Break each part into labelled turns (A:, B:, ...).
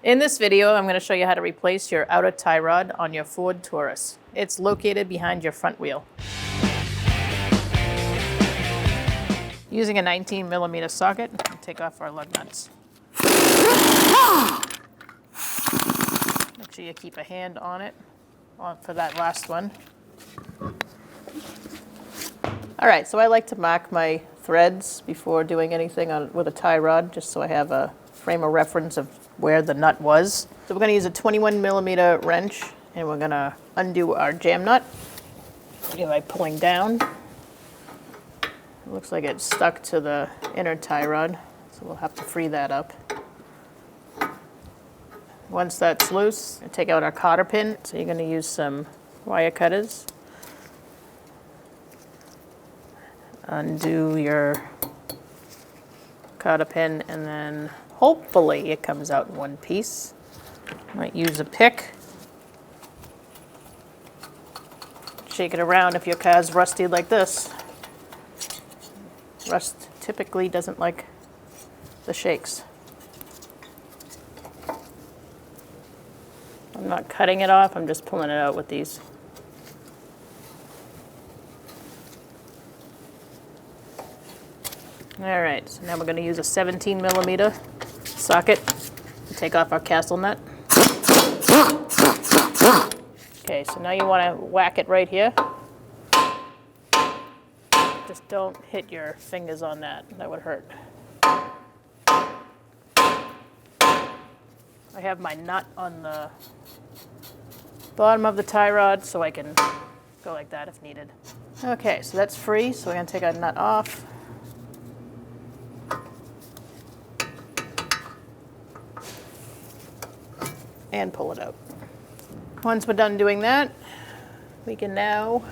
A: In this video, I'm going to show you how to replace your outer tie rod on your Ford Taurus. It's located behind your front wheel. Using a 19mm socket, we'll take off our lug nuts. Make sure you keep a hand on it for that last one. All right, so I like to mark my threads before doing anything with a tie rod, just so I have a frame of reference of where the nut was. So we're going to use a 21mm wrench, and we're going to undo our jam nut by pulling down. It looks like it's stuck to the inner tie rod, so we'll have to free that up. Once that's loose, take out our cotter pin. So you're going to use some wire cutters. Undo your cotter pin, and then hopefully it comes out in one piece. Might use a pick. Shake it around if your car's rusty like this. Rust typically doesn't like the shakes. I'm not cutting it off, I'm just pulling it out with these. All right, so now we're going to use a 17mm socket to take off our castle nut. Okay, so now you want to whack it right here. Just don't hit your fingers on that. That would hurt. I have my nut on the bottom of the tie rod, so I can go like that if needed. Okay, so that's free, so we're going to take our nut off. And pull it out. Once we're done doing that, we can now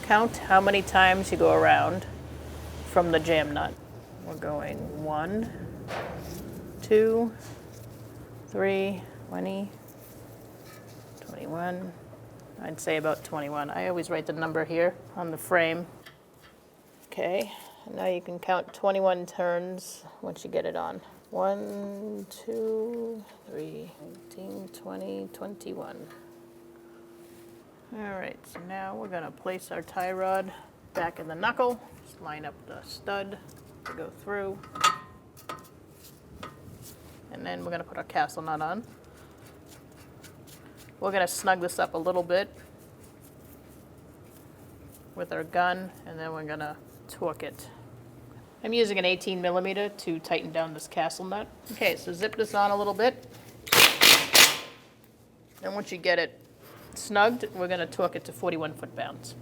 A: count how many times you go around from the jam nut. We're going 1, 2, 3, 20, 21. I'd say about 21. I always write the number here on the frame. Okay, now you can count 21 turns once you get it on. 1, 2, 3, 18, 20, 21. All right, so now we're going to place our tie rod back in the knuckle. Just line up the stud to go through. And then we're going to put our castle nut on. We're going to snug this up a little bit with our gun, and then we're going to torque it. I'm using an 18mm to tighten down this castle nut. Okay, so zip this on a little bit. And once you get it snugged, we're going to torque it to 41 foot-pounds.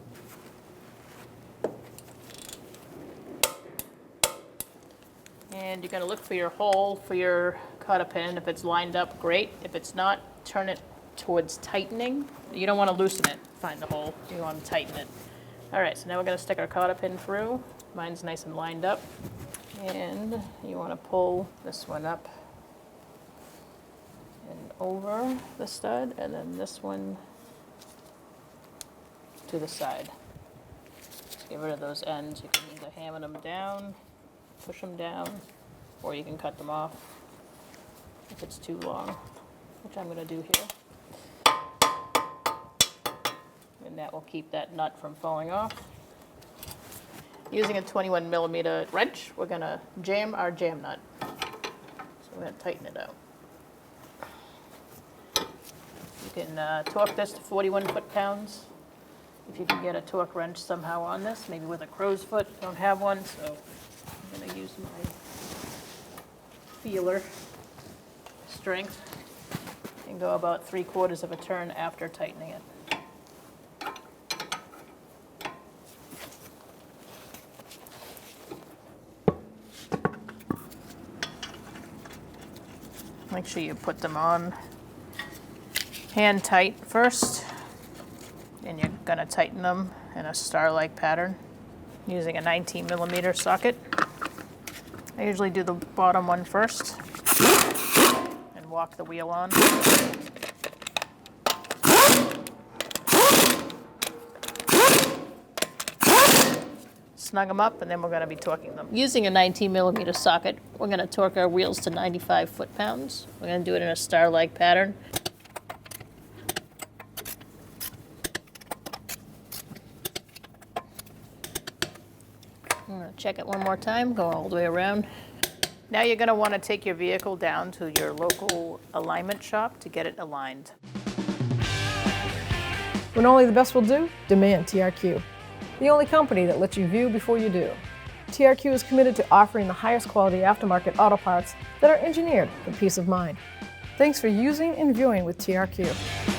A: And you're going to look for your hole for your cotter pin. If it's lined up, great. If it's not, turn it towards tightening. You don't want to loosen it. Find the hole. You want to tighten it. All right, so now we're going to stick our cotter pin through. Mine's nice and lined up. And you want to pull this one up and over the stud, and then this one to the side. Just get rid of those ends. You can either hammer them down, push them down, or you can cut them off if it's too long, which I'm going to do here. And that will keep that nut from falling off. Using a 21mm wrench, we're going to jam our jam nut. So we're going to tighten it out. You can torque this to 41 foot-pounds. If you can get a torque wrench somehow on this, maybe with a crow's foot. Don't have one, so I'm going to use my feeler strength and go about 3/4 of a turn after tightening it. Make sure you put them on hand tight first, and you're going to tighten them in a star-like pattern using a 19mm socket. I usually do the bottom one first and walk the wheel on. snug them up, and then we're going to be torquing them. Using a 19mm socket, we're going to torque our wheels to 95 foot-pounds. We're going to do it in a star-like pattern. I'm going to check it one more time, go all the way around. Now you're going to want to take your vehicle down to your local alignment shop to get it aligned.
B: When only the best will do, demand TRQ. The only company that lets you view before you do. TRQ is committed to offering the highest quality aftermarket auto parts that are engineered for peace of mind. Thanks for using and viewing with TRQ.